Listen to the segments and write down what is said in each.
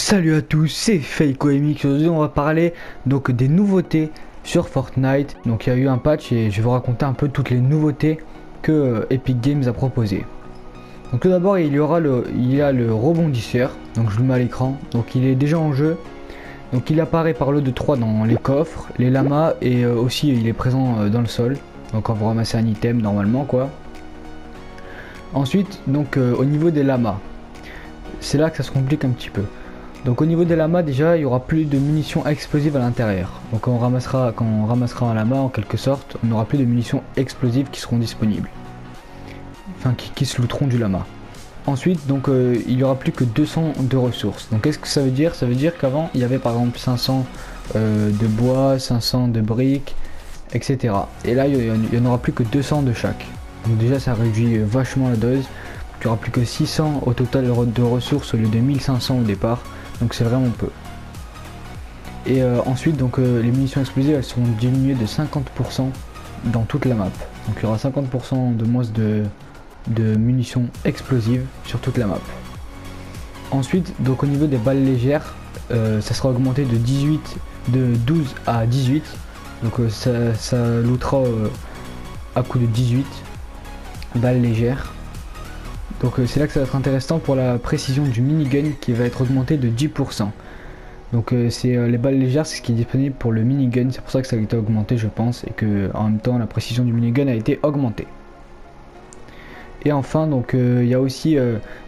Salut à tous, c'est FakeOMX. Aujourd'hui on va parler donc des nouveautés sur Fortnite. Donc il y a eu un patch et je vais vous raconter un peu toutes les nouveautés que Epic Games a proposées. Donc tout d'abord il y a le rebondisseur, donc je le mets à l'écran. Donc il est déjà en jeu. Donc il apparaît par lot de 3 dans les coffres, les lamas et aussi il est présent dans le sol. Donc quand vous ramassez un item normalement quoi. Ensuite donc au niveau des lamas, c'est là que ça se complique un petit peu. Donc au niveau des lamas déjà il y aura plus de munitions explosives à l'intérieur. Donc quand on ramassera un lama en quelque sorte, on n'aura plus de munitions explosives qui seront disponibles. Enfin qui se looteront du lama. Ensuite donc il y aura plus que 200 de ressources. Donc qu'est-ce que ça veut dire? Ça veut dire qu'avant il y avait par exemple 500 de bois, 500 de briques, etc. Et là il y en aura plus que 200 de chaque. Donc déjà ça réduit vachement la dose. Il n'y aura plus que 600 au total de ressources au lieu de 1500 au départ. Donc c'est vraiment peu. Et ensuite donc les munitions explosives elles seront diminuées de 50% dans toute la map. Donc il y aura 50% de moins de munitions explosives sur toute la map. Ensuite donc au niveau des balles légères, ça sera augmenté de 12 à 18. Donc ça lootera à coup de 18 balles légères. Donc c'est là que ça va être intéressant pour la précision du minigun qui va être augmenté de 10%. Donc c'est les balles légères, c'est ce qui est disponible pour le minigun, c'est pour ça que ça a été augmenté je pense, et que en même temps la précision du minigun a été augmentée. Et enfin donc il y a aussi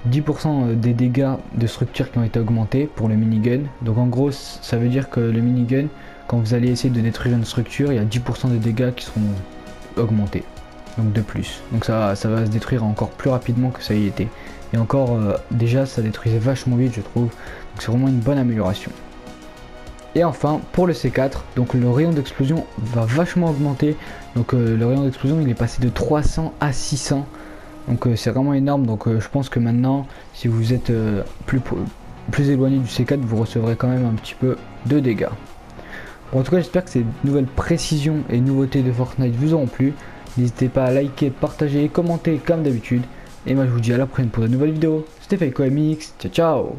10% des dégâts de structure qui ont été augmentés pour le minigun. Donc en gros ça veut dire que le minigun, quand vous allez essayer de détruire une structure, il y a 10% des dégâts qui seront augmentés. Donc de plus, donc ça va se détruire encore plus rapidement que ça y était. Et encore déjà ça détruisait vachement vite je trouve, donc c'est vraiment une bonne amélioration. Et enfin pour le C4, donc le rayon d'explosion va vachement augmenter. Donc le rayon d'explosion il est passé de 300 à 600, donc c'est vraiment énorme. Donc je pense que maintenant si vous êtes plus éloigné du C4 vous recevrez quand même un petit peu de dégâts. Bon, en tout cas j'espère que ces nouvelles précisions et nouveautés de Fortnite vous auront plu. N'hésitez pas à liker, partager, commenter comme d'habitude. Et moi je vous dis à la prochaine pour de nouvelles vidéos. C'était FakeOMX, ciao ciao.